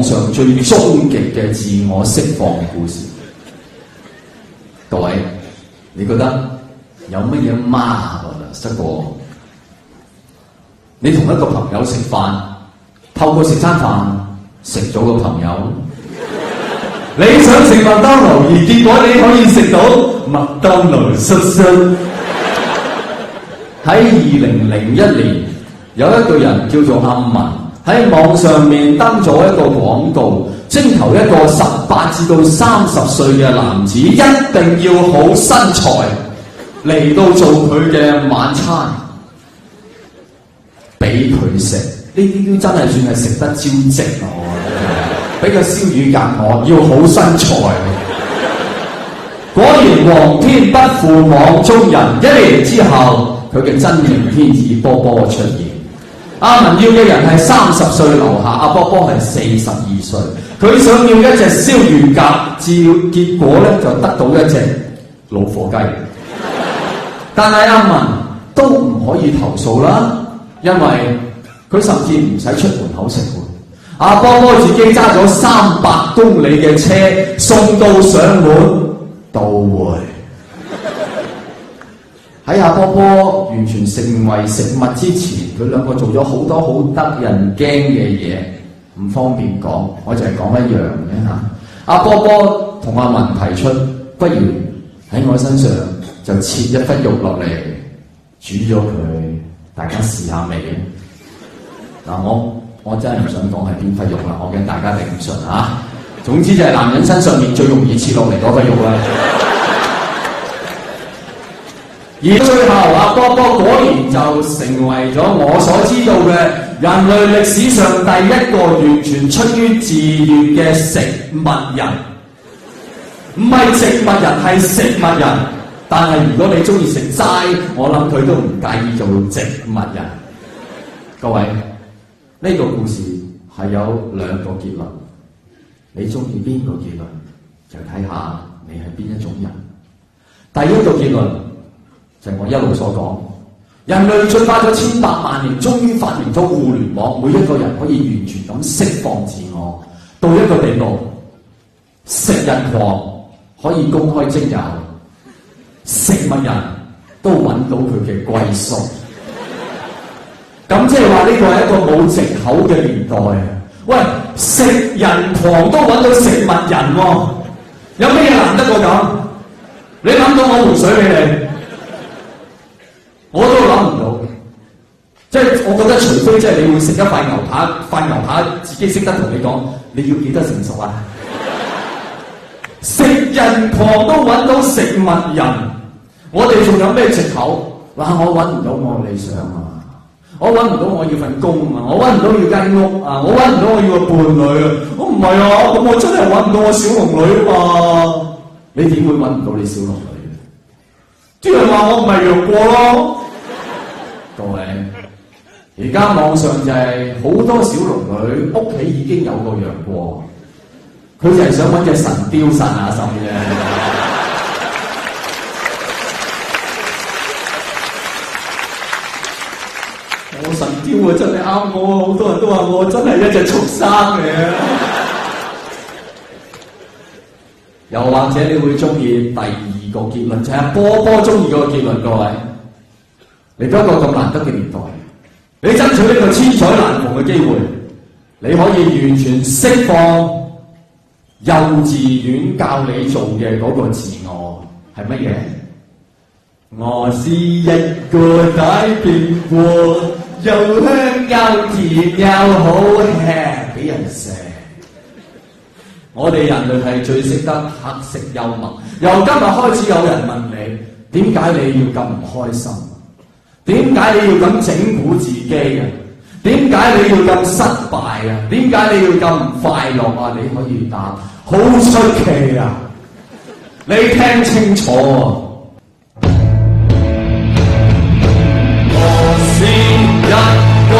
網上最終極嘅自我釋放故事。各位，你覺得有乜嘢媽得過你同一個朋友食飯，透過食餐飯食咗個朋友？你想食麥當勞，而結果你可以食到麥當勞叔叔。喺2001年，有一個人叫做阿文喺網上面登咗一個廣告，徵求一個18至到30歲嘅男子一定要好身材嚟到做佢嘅晚餐，俾佢食。呢啲都真係算係食得招積啊！俾個燒魚夾我，要好身材。果然皇天不負網中人，1年之後，佢嘅真命天子波波出現。阿文要嘅人係30歲樓下，阿波波係42歲。佢想要一隻燒魚夾，結果咧就得到一隻老火雞。但係阿文都唔可以投訴啦，因為佢甚至唔使出門口食喎。阿波波自己揸咗300公里嘅車送到上門到會。喺阿波波完全成為食物之前，佢兩個做咗好多好得人驚嘅嘢，唔方便講，我就係講一樣嘅嚇。阿波波同阿文提出，不如喺我身上就切一忽肉落嚟，煮咗佢，大家試下味。嗱，我真係唔想講係邊忽肉啦，我驚大家頂唔順嚇。總之就係男人身上面最容易切落嚟嗰忽肉啦。而最後，阿波波果然就成為咗我所知道嘅人類歷史上第一個完全出於自願嘅食物人，唔係植物人，係食物人。但係如果你中意食齋，我諗佢都唔介意做植物人。各位，呢個故事係有2個結論，你中意邊個結論就睇下你係邊一種人。第一個結論就係我一路所講，人類進化咗千百萬年，終於發明咗互聯網，每一個人可以完全咁釋放自我，到一個地步，食人狂可以公開徵友，食物人都揾到佢嘅歸宿。咁即係話呢個係一個冇藉口嘅年代啊！喂，食人狂都揾到食物人喎，有咩嘢難得過咁？你諗到我回水俾你？我都諗唔到，即係我覺得除非即係你會食一塊牛扒，塊牛扒自己識得同你講，你要幾多成熟啊？食人狂都揾到食物人，我哋仲有咩藉口？哇！我揾唔到我理想啊，我揾唔到我要份工啊，我揾唔到要間屋啊，我揾唔到我要個伴侶啊，我唔係啊，咁我真係揾唔到我小龍女啊嘛！你點會揾唔到你小龍女？啲人話我唔係楊過咯。各位，而家網上就係好多小龍女屋企已經有個楊過，佢就係想揾隻神雕殺下心啫。我神雕啊真係啱我，好多人都話我真係一隻畜生嘅。又或者你會中意第2個結論，就係波波中意嗰個結論。各位，嚟到一個咁難得嘅年代，你爭取呢個千載難逢嘅機會，你可以完全釋放幼稚園教你做嘅嗰個自我係乜嘢？我是一個大蘋果，又香又甜又好吃，俾人食。我哋人類係最識得黑色幽默。由今日開始，有人問你，點解你要咁唔開心？點解你要咁整蠱自己啊？點解你要咁失敗啊？點解你要咁唔快樂啊？你可以答，好出奇啊！你聽清楚啊！我是一個